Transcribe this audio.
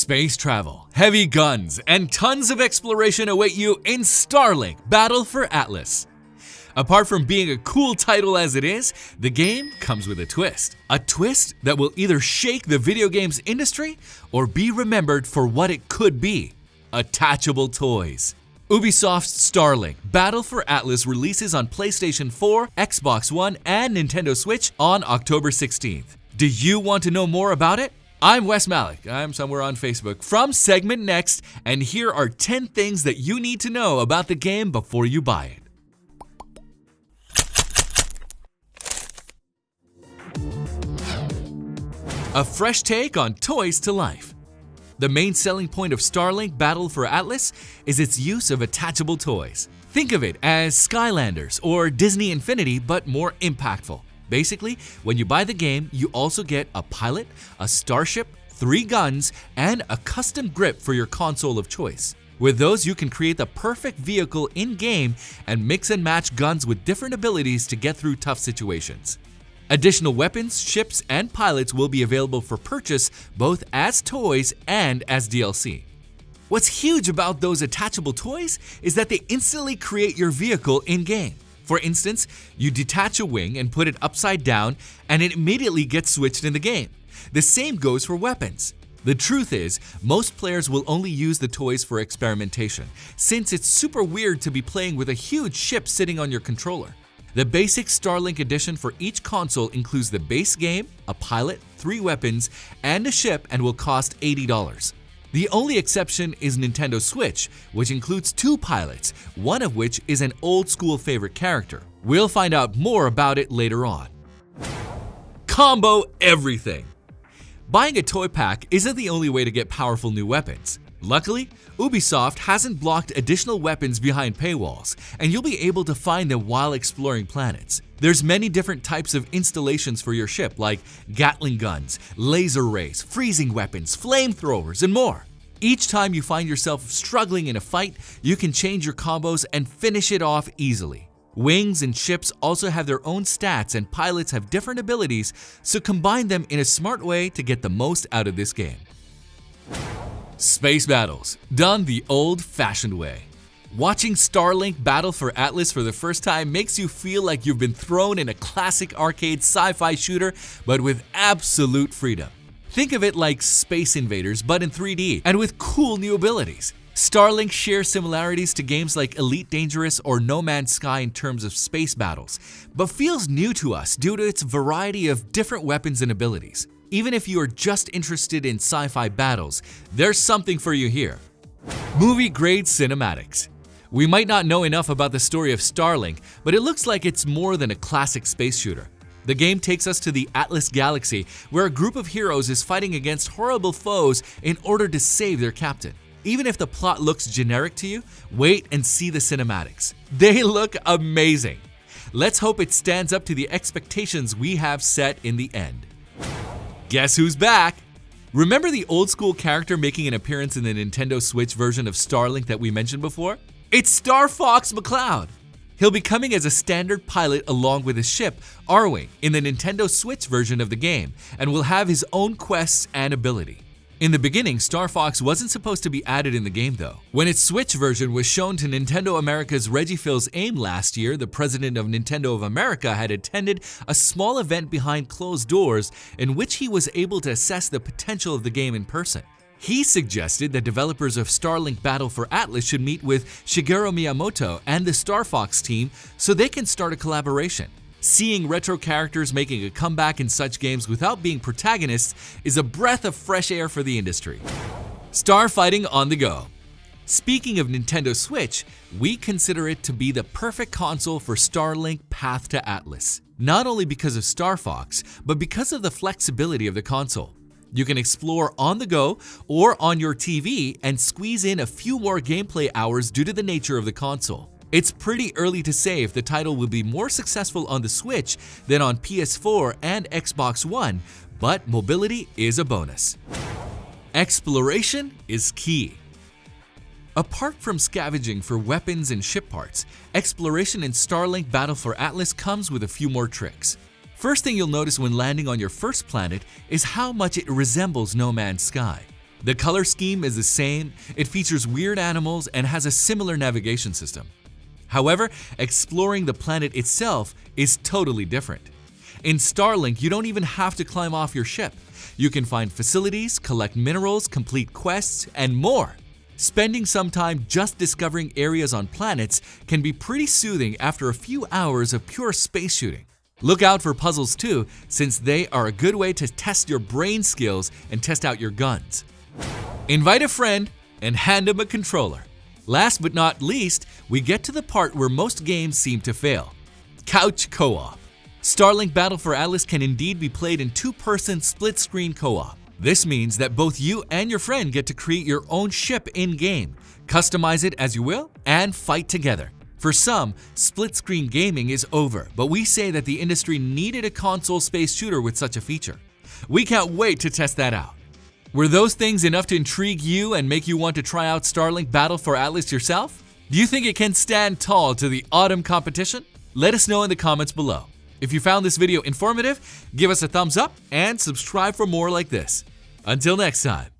Space travel, heavy guns, and tons of exploration await you in Starlink Battle for Atlas. Apart from being a cool title as it is, the game comes with a twist. A twist that will either shake the video games industry or be remembered for what it could be: attachable toys. Ubisoft's Starlink Battle for Atlas releases on PlayStation 4, Xbox One, and Nintendo Switch on October 16th. Do you want to know more about it? I'm Wes Malik, I'm somewhere on Facebook, from SegmentNext, and here are 10 things that you need to know about the game before you buy it. A fresh take on toys to life. The main selling point of Starlink Battle for Atlas is its use of attachable toys. Think of it as Skylanders or Disney Infinity, but more impactful. Basically, when you buy the game, you also get a pilot, a starship, 3 guns, and a custom grip for your console of choice. With those, you can create the perfect vehicle in-game and mix and match guns with different abilities to get through tough situations. Additional weapons, ships, and pilots will be available for purchase both as toys and as DLC. What's huge about those attachable toys is that they instantly create your vehicle in-game. For instance, you detach a wing and put it upside down, and it immediately gets switched in the game. The same goes for weapons. The truth is, most players will only use the toys for experimentation, since it's super weird to be playing with a huge ship sitting on your controller. The basic Starlink edition for each console includes the base game, a pilot, 3 weapons, and a ship, and will cost $80. The only exception is Nintendo Switch, which includes 2 pilots, one of which is an old-school favorite character. We'll find out more about it later on. Combo everything! Buying a toy pack isn't the only way to get powerful new weapons. Luckily, Ubisoft hasn't blocked additional weapons behind paywalls, and you'll be able to find them while exploring planets. There's many different types of installations for your ship, like Gatling guns, laser rays, freezing weapons, flamethrowers, and more. Each time you find yourself struggling in a fight, you can change your combos and finish it off easily. Wings and ships also have their own stats, and pilots have different abilities, so combine them in a smart way to get the most out of this game. Space battles, done the old-fashioned way. Watching Starlink Battle for Atlas for the first time makes you feel like you've been thrown in a classic arcade sci-fi shooter, but with absolute freedom. Think of it like Space Invaders, but in 3D, and with cool new abilities. Starlink shares similarities to games like Elite Dangerous or No Man's Sky in terms of space battles, but feels new to us due to its variety of different weapons and abilities. Even if you are just interested in sci-fi battles, there's something for you here. Movie-grade cinematics. We might not know enough about the story of Starlink, but it looks like it's more than a classic space shooter. The game takes us to the Atlas Galaxy, where a group of heroes is fighting against horrible foes in order to save their captain. Even if the plot looks generic to you, wait and see the cinematics. They look amazing. Let's hope it stands up to the expectations we have set in the end. Guess who's back? Remember the old-school character making an appearance in the Nintendo Switch version of Starlink that we mentioned before? It's Star Fox McCloud! He'll be coming as a standard pilot along with his ship, Arwing, in the Nintendo Switch version of the game, and will have his own quests and ability. In the beginning, Star Fox wasn't supposed to be added in the game though. When its Switch version was shown to Nintendo America's Reggie Fils-Aime last year, the president of Nintendo of America had attended a small event behind closed doors in which he was able to assess the potential of the game in person. He suggested that developers of Starlink Battle for Atlas should meet with Shigeru Miyamoto and the Star Fox team so they can start a collaboration. Seeing retro characters making a comeback in such games without being protagonists is a breath of fresh air for the industry. Starfighting on the go. Speaking of Nintendo Switch, we consider it to be the perfect console for Starlink Path to Atlas. Not only because of Star Fox, but because of the flexibility of the console. You can explore on the go or on your TV and squeeze in a few more gameplay hours due to the nature of the console. It's pretty early to say if the title will be more successful on the Switch than on PS4 and Xbox One, but mobility is a bonus. Exploration is key. Apart from scavenging for weapons and ship parts, exploration in Starlink Battle for Atlas comes with a few more tricks. First thing you'll notice when landing on your first planet is how much it resembles No Man's Sky. The color scheme is the same, it features weird animals and has a similar navigation system. However, exploring the planet itself is totally different. In Starlink, you don't even have to climb off your ship. You can find facilities, collect minerals, complete quests, and more. Spending some time just discovering areas on planets can be pretty soothing after a few hours of pure space shooting. Look out for puzzles too, since they are a good way to test your brain skills and test out your guns. Invite a friend and hand him a controller. Last but not least, we get to the part where most games seem to fail: couch co-op. Starlink Battle for Atlas can indeed be played in two-person split-screen co-op. This means that both you and your friend get to create your own ship in-game, customize it as you will, and fight together. For some, split-screen gaming is over, but we say that the industry needed a console space shooter with such a feature. We can't wait to test that out. Were those things enough to intrigue you and make you want to try out Starlink Battle for Atlas yourself? Do you think it can stand tall to the autumn competition? Let us know in the comments below. If you found this video informative, give us a thumbs up and subscribe for more like this. Until next time.